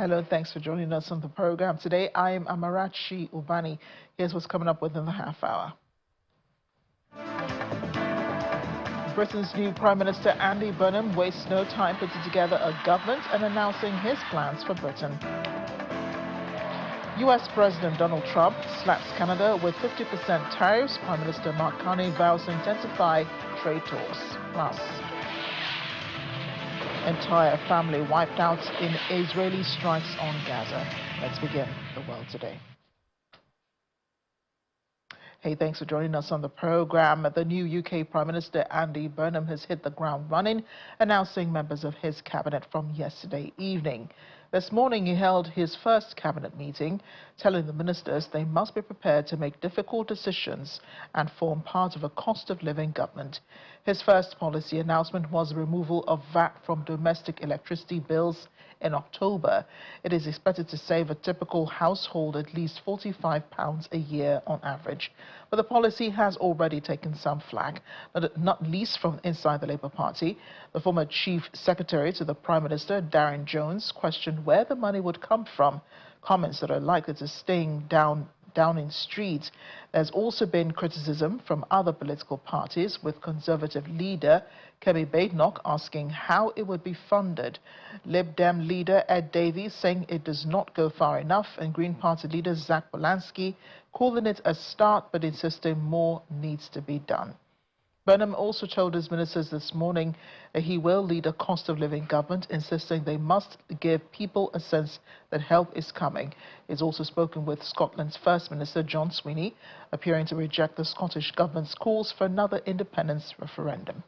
Hello, thanks for joining us on the program. Today, I'm Amarachi Ubani. Here's what's coming up within the half hour. Britain's new Prime Minister Andy Burnham wastes no time putting together a government and announcing his plans for Britain. US President Donald Trump slaps Canada with 50% tariffs. Prime Minister Mark Carney vows to intensify trade talks. Plus, entire family wiped out in Israeli strikes on Gaza. Let's begin the world today. Hey, thanks for joining us on the program. The new UK Prime Minister Andy Burnham has hit the ground running, announcing members of his cabinet from yesterday evening. This morning, he held his first cabinet meeting, telling the ministers they must be prepared to make difficult decisions and form part of a cost of living government. His first policy announcement was the removal of VAT from domestic electricity bills in October. It is expected to save a typical household at least £45 a year on average. But the policy has already taken some flack, not least from inside the Labour Party. The former Chief Secretary to the Prime Minister, Darren Jones, questioned where the money would come from, comments that are likely to sting Downing Street. There's also been criticism from other political parties, with Conservative leader Kemi Badenoch asking how it would be funded. Lib Dem leader Ed Davies saying it does not go far enough, and Green Party leader Zach Polanski calling it a start but insisting more needs to be done. Burnham also told his ministers this morning that he will lead a cost of living government, insisting they must give people a sense that help is coming. He's also spoken with Scotland's First Minister John Sweeney, appearing to reject the Scottish government's calls for another independence referendum.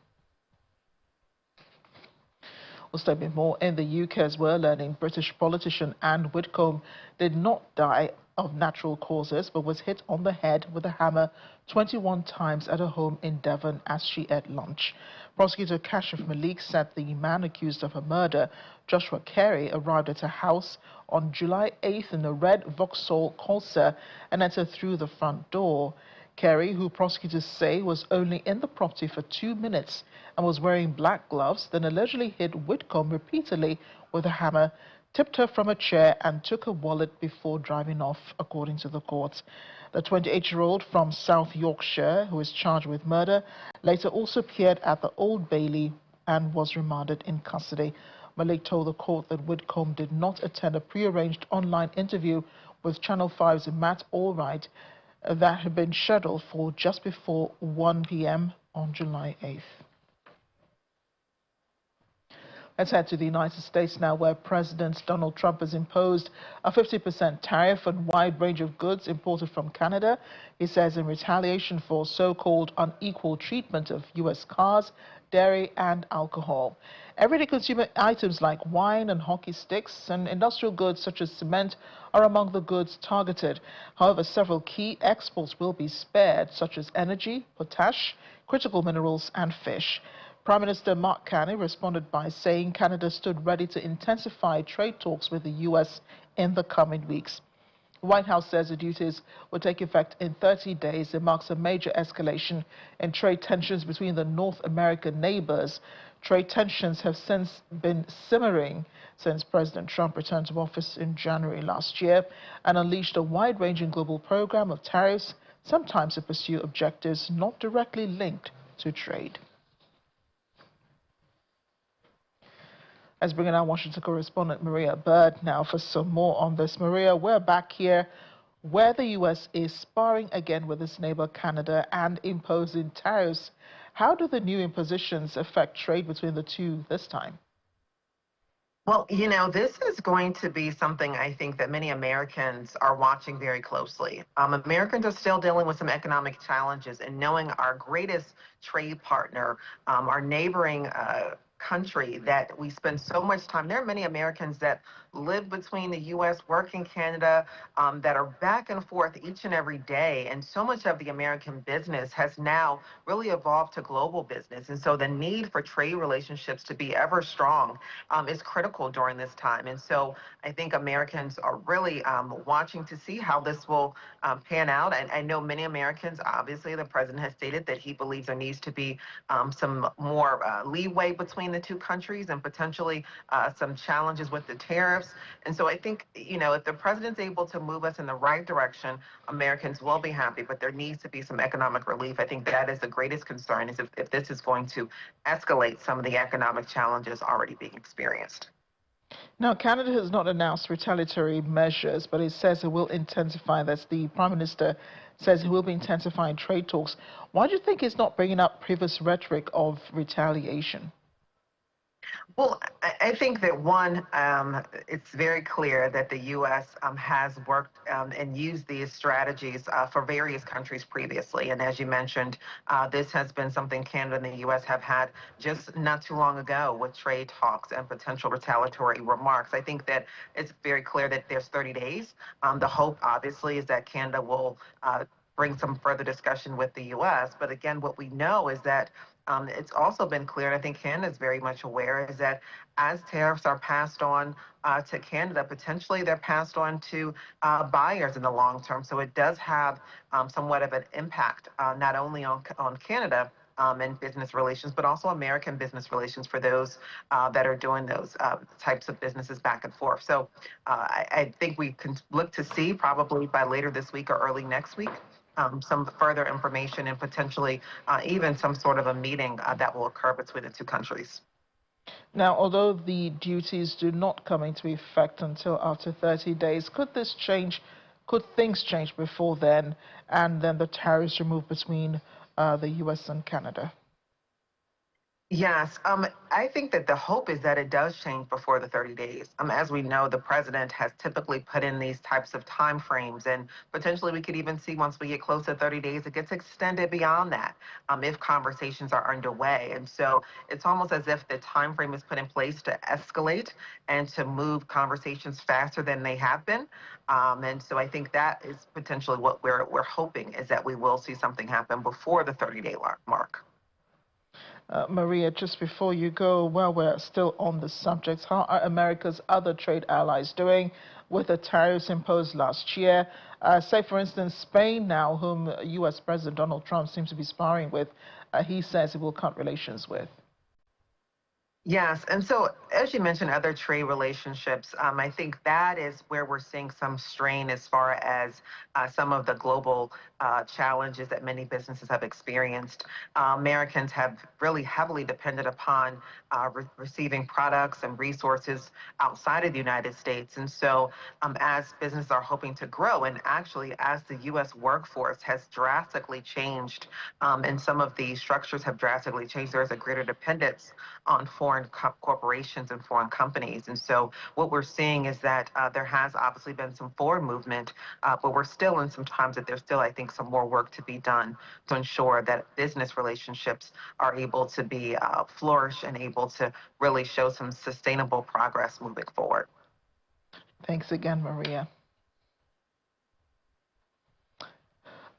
We'll stay a bit more in the UK as well, learning British politician Anne Whitcomb did not die of natural causes, but was hit on the head with a hammer 21 times at her home in Devon as she ate lunch. Prosecutor Kashif Malik said the man accused of her murder, Joshua Carey, arrived at her house on July 8th in a red Vauxhall Corsa and entered through the front door. Carey, who prosecutors say was only in the property for 2 minutes and was wearing black gloves, then allegedly hit Whitcomb repeatedly with a hammer, tipped her from a chair and took her wallet before driving off, according to the court. The 28-year-old from South Yorkshire, who is charged with murder, later also appeared at the Old Bailey and was remanded in custody. Malik told the court that Whitcomb did not attend a prearranged online interview with Channel 5's Matt Allwright that had been scheduled for just before 1 p.m. on July 8th. Let's head to the United States now, where President Donald Trump has imposed a 50% tariff on a wide range of goods imported from Canada. He says in retaliation for so-called unequal treatment of U.S. cars, dairy and alcohol. Everyday consumer items like wine and hockey sticks and industrial goods such as cement are among the goods targeted. However, several key exports will be spared, such as energy, potash, critical minerals and fish. Prime Minister Mark Carney responded by saying Canada stood ready to intensify trade talks with the U.S. in the coming weeks. The White House says the duties will take effect in 30 days. It marks a major escalation in trade tensions between the North American neighbors. Trade tensions have since been simmering since President Trump returned to office in January last year and unleashed a wide-ranging global program of tariffs, sometimes to pursue objectives not directly linked to trade. Let's bring in our Washington correspondent Maria Bird now for some more on this. Maria, we're back here where the U.S. is sparring again with its neighbor Canada and imposing tariffs. How do the new impositions affect trade between the two this time? Well, this is going to be something I think that many Americans are watching very closely. Americans are still dealing with some economic challenges, and knowing our greatest trade partner, our neighboring country that we spend so much time. There are many Americans that live between the U.S., work in Canada, that are back and forth each and every day. And so much of the American business has now really evolved to global business. And so the need for trade relationships to be ever strong is critical during this time. And so I think Americans are really watching to see how this will pan out. And I know many Americans, obviously, the president has stated that he believes there needs to be some more leeway between the two countries and potentially some challenges with the tariffs. And so I think, if the president's able to move us in the right direction, Americans will be happy, but there needs to be some economic relief. I think that is the greatest concern, is if this is going to escalate some of the economic challenges already being experienced. Now, Canada has not announced retaliatory measures, but it says it will intensify. That's the Prime Minister says he will be intensifying trade talks. Why do you think he's not bringing up previous rhetoric of retaliation? Well, I think that one, it's very clear that the U.S. Has worked and used these strategies for various countries previously. And as you mentioned, this has been something Canada and the U.S. have had just not too long ago with trade talks and potential retaliatory remarks. I think that it's very clear that there's 30 days. The hope, obviously, is that Canada will bring some further discussion with the U.S. But again, what we know is that it's also been clear, and I think Canada is very much aware, is that as tariffs are passed on to Canada, potentially they're passed on to buyers in the long term. So it does have somewhat of an impact, not only on Canada and business relations, but also American business relations for those that are doing those types of businesses back and forth. So I think we can look to see probably by later this week or early next week some further information and potentially even some sort of a meeting that will occur between the two countries. Now, although the duties do not come into effect until after 30 days, could this change? Could things change before then, and then the tariffs removed between the U.S. and Canada? Yes, I think that the hope is that it does change before the 30 days. As we know, the president has typically put in these types of time frames, and potentially we could even see once we get close to 30 days, it gets extended beyond that if conversations are underway. And so it's almost as if the time frame is put in place to escalate and to move conversations faster than they have been. And so I think that is potentially what we're hoping, is that we will see something happen before the 30-day mark. Maria, just before you go, while we're still on the subject, how are America's other trade allies doing with the tariffs imposed last year? Say, for instance, Spain now, whom U.S. President Donald Trump seems to be sparring with, he says he will cut relations with. Yes, and so as you mentioned, other trade relationships, I think that is where we're seeing some strain as far as some of the global challenges that many businesses have experienced. Americans have really heavily depended upon receiving products and resources outside of the United States. And so as businesses are hoping to grow, and actually as the U.S. workforce has drastically changed and some of the structures have drastically changed, there is a greater dependence on foreign corporations and foreign companies. And so what we're seeing is that there has obviously been some forward movement, but we're still in some times that there's still, I think, some more work to be done to ensure that business relationships are able to be flourish and able to really show some sustainable progress moving forward. Thanks again, Maria.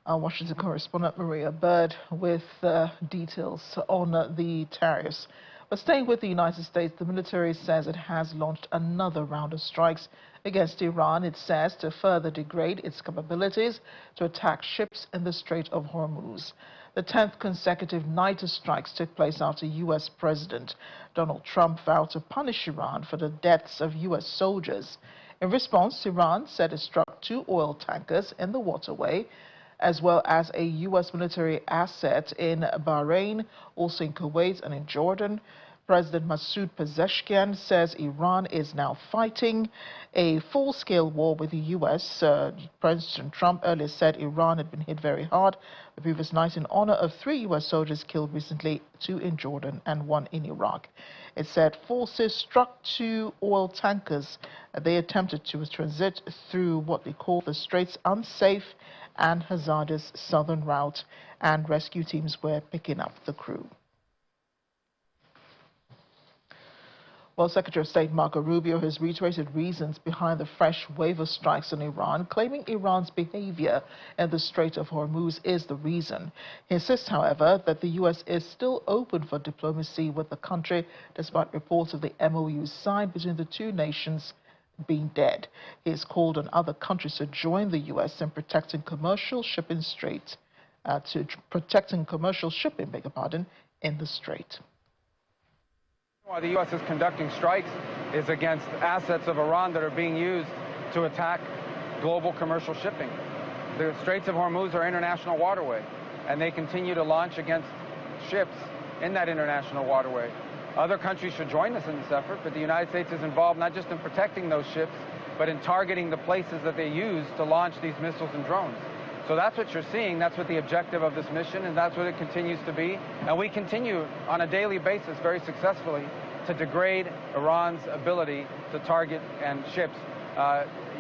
Our Washington correspondent Maria Bird with details on the tariffs. But staying with the United States, the military says it has launched another round of strikes against Iran, it says, to further degrade its capabilities to attack ships in the Strait of Hormuz. The 10th consecutive night of strikes took place after U.S. President Donald Trump vowed to punish Iran for the deaths of U.S. soldiers. In response, Iran said it struck 2 oil tankers in the waterway, as well as a U.S. military asset in Bahrain, also in Kuwait and in Jordan. President Masoud Pezeshkian says Iran is now fighting a full-scale war with the U.S. President Trump earlier said Iran had been hit very hard the previous night in honor of 3 U.S. soldiers killed recently, 2 in Jordan and 1 in Iraq. It said forces struck 2 oil tankers. They attempted to transit through what they call the Strait's unsafe and hazardous southern route, and rescue teams were picking up the crew. Well, Secretary of State Marco Rubio has reiterated reasons behind the fresh wave of strikes on Iran, claiming Iran's behavior in the Strait of Hormuz is the reason. He insists, however, that the U.S. is still open for diplomacy with the country, despite reports of the MOU signed between the two nations being dead. He has called on other countries to join the U.S. in protecting commercial shipping in the strait. Why the U.S. is conducting strikes is against assets of Iran that are being used to attack global commercial shipping. The Straits of Hormuz are international waterway, and they continue to launch against ships in that international waterway. Other countries should join us in this effort, but the United States is involved not just in protecting those ships, but in targeting the places that they use to launch these missiles and drones. So that's what you're seeing. That's what the objective of this mission, and that's what it continues to be. And we continue on a daily basis very successfully to degrade Iran's ability to target and ships.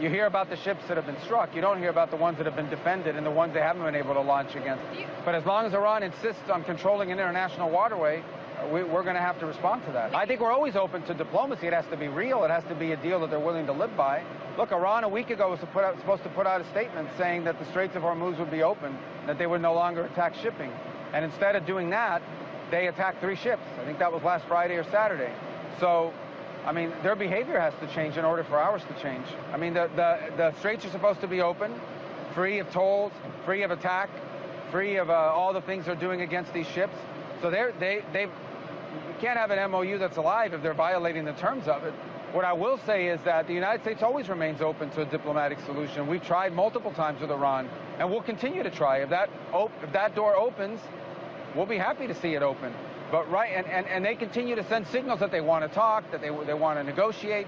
You hear about the ships that have been struck. You don't hear about the ones that have been defended and the ones they haven't been able to launch against. But as long as Iran insists on controlling an international waterway, we're going to have to respond to that. I think we're always open to diplomacy. It has to be real. It has to be a deal that they're willing to live by. Look, Iran a week ago was supposed to put out a statement saying that the Straits of Hormuz would be open, that they would no longer attack shipping. And instead of doing that, they attacked 3 ships. I think that was last Friday or Saturday. So, I mean, their behavior has to change in order for ours to change. I mean, the Straits are supposed to be open, free of tolls, free of attack, free of all the things they're doing against these ships. So you can't have an MOU that's alive if they're violating the terms of it. What I will say is that the United States always remains open to a diplomatic solution. We've tried multiple times with Iran, and we'll continue to try. If that door opens, we'll be happy to see it open. But and they continue to send signals that they want to talk, that they want to negotiate,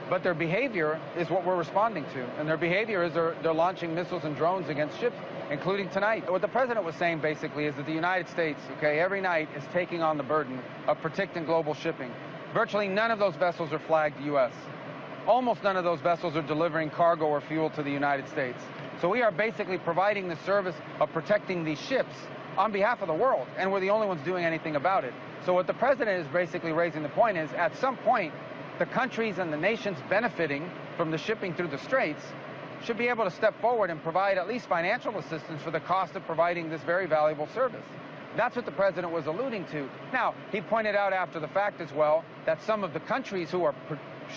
but their behavior is what we're responding to. And their behavior is they're launching missiles and drones against ships, including tonight. What the president was saying basically is that the United States, okay, every night is taking on the burden of protecting global shipping. Virtually none of those vessels are flagged U.S. Almost none of those vessels are delivering cargo or fuel to the United States. So we are basically providing the service of protecting these ships on behalf of the world, and we're the only ones doing anything about it. So what the president is basically raising the point is, at some point, the countries and the nations benefiting from the shipping through the Straits should be able to step forward and provide at least financial assistance for the cost of providing this very valuable service. That's what the president was alluding to. Now, he pointed out after the fact as well that some of the countries who are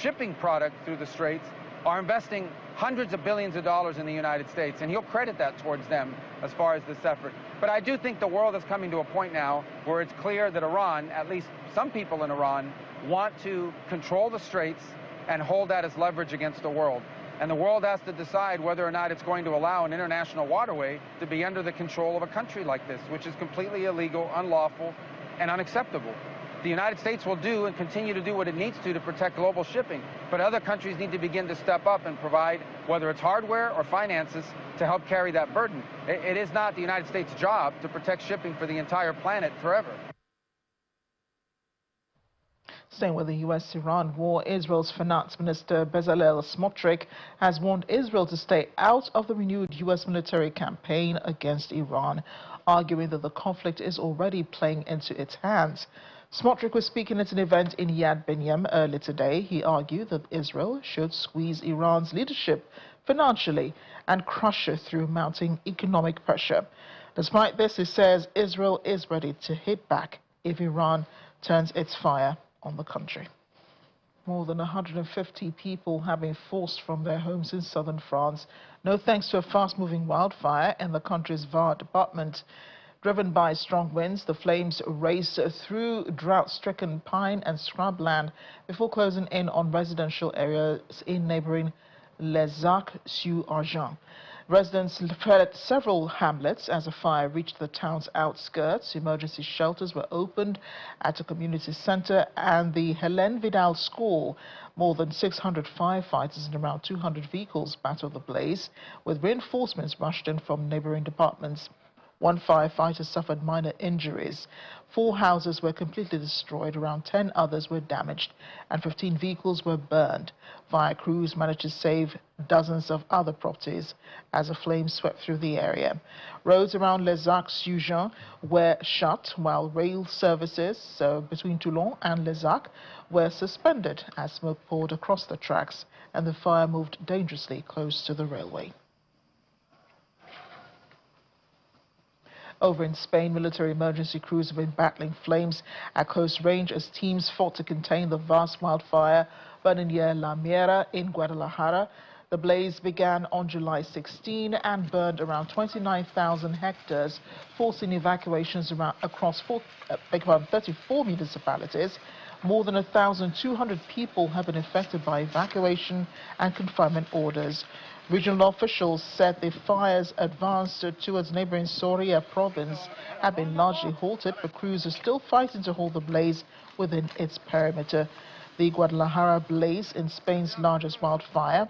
shipping product through the Straits are investing hundreds of billions of dollars in the United States, and he'll credit that towards them as far as this effort. But I do think the world is coming to a point now where it's clear that Iran, at least some people in Iran, want to control the Straits and hold that as leverage against the world. And the world has to decide whether or not it's going to allow an international waterway to be under the control of a country like this, which is completely illegal, unlawful, and unacceptable. The United States will do and continue to do what it needs to protect global shipping, but other countries need to begin to step up and provide, whether it's hardware or finances, to help carry that burden. It is not the United States' job to protect shipping for the entire planet forever. Staying with the U.S.-Iran war, Israel's finance minister Bezalel Smotrich has warned Israel to stay out of the renewed U.S. military campaign against Iran, arguing that the conflict is already playing into its hands. Smotrich was speaking at an event in Yad Binyam earlier today. He argued that Israel should squeeze Iran's leadership financially and crush it through mounting economic pressure. Despite this, he says Israel is ready to hit back if Iran turns its fire on the country. More than 150 people have been forced from their homes in southern France, no thanks to a fast-moving wildfire in the country's Var department. Driven by strong winds, the flames raced through drought-stricken pine and scrubland before closing in on residential areas in neighboring Les Arcs-sur-Argent. Residents fled several hamlets as the fire reached the town's outskirts. Emergency shelters were opened at a community center and the Hélène Vidal School. More than 600 firefighters and around 200 vehicles battled the blaze, with reinforcements rushed in from neighboring departments. One firefighter suffered minor injuries. 4 houses were completely destroyed, around 10 others were damaged, and 15 vehicles were burned. Fire crews managed to save dozens of other properties as the flames swept through the area. Roads around Les Arcs-sur-Argent were shut, while rail services between Toulon and Les Arcs were suspended as smoke poured across the tracks, and the fire moved dangerously close to the railway. Over in Spain, military emergency crews have been battling flames at close range as teams fought to contain the vast wildfire burning near La Miera in Guadalajara. The blaze began on July 16 and burned around 29,000 hectares, forcing evacuations across 34 municipalities. More than 1,200 people have been affected by evacuation and confinement orders. Regional officials said the fires advanced towards neighboring Soria province have been largely halted, but crews are still fighting to hold the blaze within its perimeter. The Guadalajara blaze, in Spain's largest wildfire,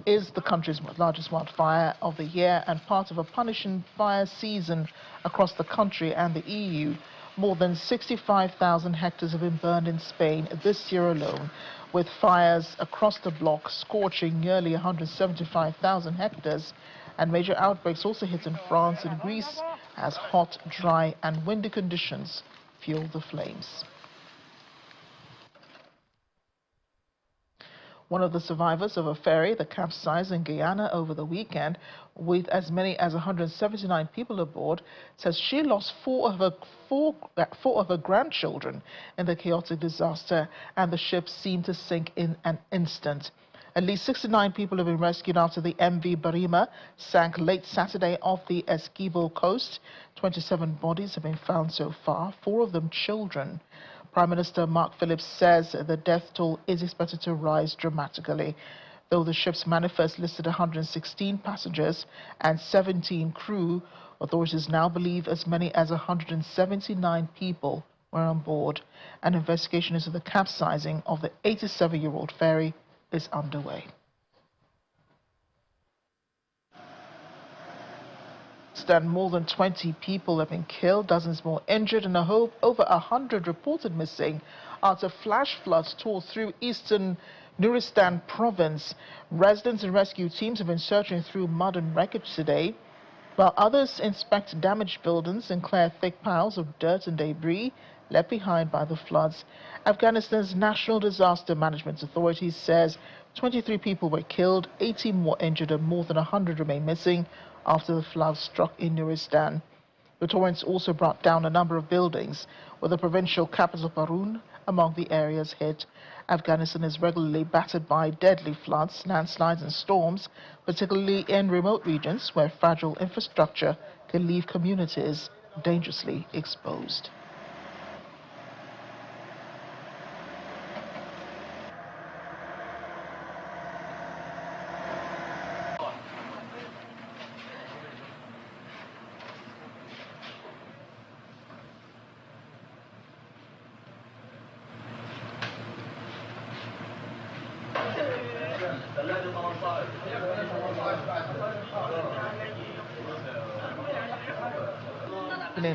is the country's largest wildfire of the year and part of a punishing fire season across the country and the EU. More than 65,000 hectares have been burned in Spain this year alone, with fires across the bloc scorching nearly 175,000 hectares. And major outbreaks also hit in France and Greece as hot, dry and windy conditions fuel the flames. One of the survivors of a ferry that capsized in Guyana over the weekend, with as many as 179 people aboard, says she lost four of her grandchildren in the chaotic disaster, and the ship seemed to sink in an instant. At least 69 people have been rescued after the MV Burnham sank late Saturday off the Esquivel coast. 27 bodies have been found so far, 4 of them children. Prime Minister Mark Phillips says the death toll is expected to rise dramatically. Though the ship's manifest listed 116 passengers and 17 crew, authorities now believe as many as 179 people were on board. An investigation into the capsizing of the 87-year-old ferry is underway. More than 20 people have been killed, dozens more injured, and over 100 reported missing after flash floods tore through eastern Nuristan province. Residents and rescue teams have been searching through mud and wreckage today, while others inspect damaged buildings and clear thick piles of dirt and debris left behind by the floods. Afghanistan's National Disaster Management Authority says 23 people were killed, 18 more injured, and more than 100 remain missing after the floods struck in Nuristan. The torrents also brought down a number of buildings, with the provincial capital Parun among the areas hit. Afghanistan is regularly battered by deadly floods, landslides and storms, particularly in remote regions where fragile infrastructure can leave communities dangerously exposed.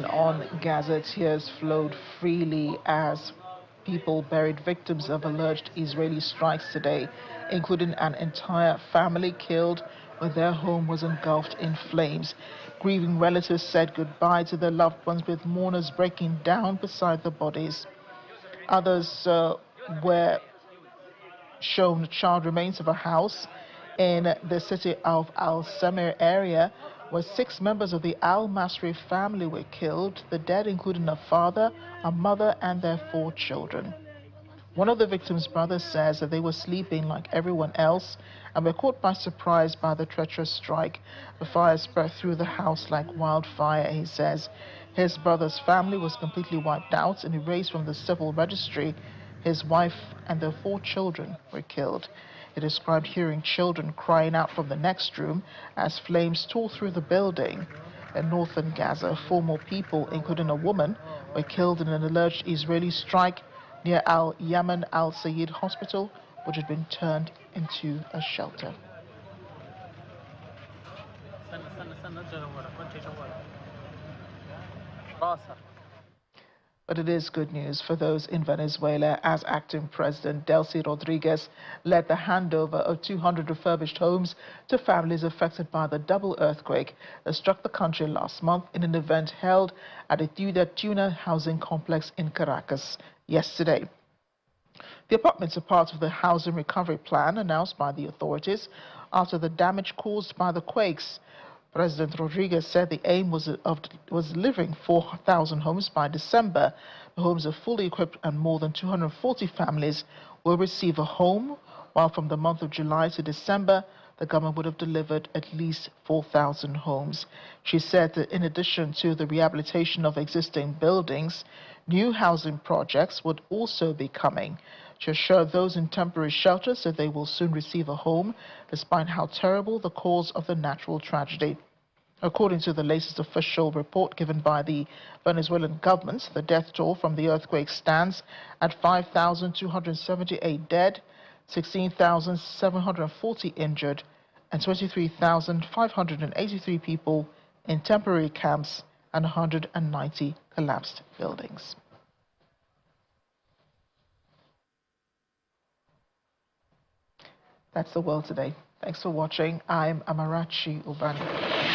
On Gaza, tears flowed freely as people buried victims of alleged Israeli strikes today, including an entire family killed when their home was engulfed in flames. Grieving relatives said goodbye to their loved ones, with mourners breaking down beside the bodies. Others were shown charred remains of a house in the city of Al-Samir area, where 6 members of the Al-Masri family were killed, the dead including a father, a mother, and their 4 children. One of the victims' brothers says that they were sleeping like everyone else and were caught by surprise by the treacherous strike. The fire spread through the house like wildfire, he says. His brother's family was completely wiped out and erased from the civil registry. His wife and their 4 children were killed. He described hearing children crying out from the next room as flames tore through the building. In northern Gaza, 4 more people, including a woman, were killed in an alleged Israeli strike near Al-Yaman Al-Sayed hospital, which had been turned into a shelter. But it is good news for those in Venezuela, as acting President Delcy Rodriguez led the handover of 200 refurbished homes to families affected by the double earthquake that struck the country last month in an event held at the Tuna housing complex in Caracas yesterday. The apartments are part of the housing recovery plan announced by the authorities after the damage caused by the quakes. President Rodriguez said the aim was delivering 4,000 homes by December. The homes are fully equipped and more than 240 families will receive a home, while from the month of July to December, the government would have delivered at least 4,000 homes. She said that in addition to the rehabilitation of existing buildings, New housing projects would also be coming to assure those in temporary shelters that they will soon receive a home, despite how terrible the cause of the natural tragedy. According to the latest official report given by the Venezuelan government, the death toll from the earthquake stands at 5,278 dead, 16,740 injured, and 23,583 people in temporary camps and 190 collapsed buildings. That's the world today. Thanks for watching. I'm Amarachi Ubani.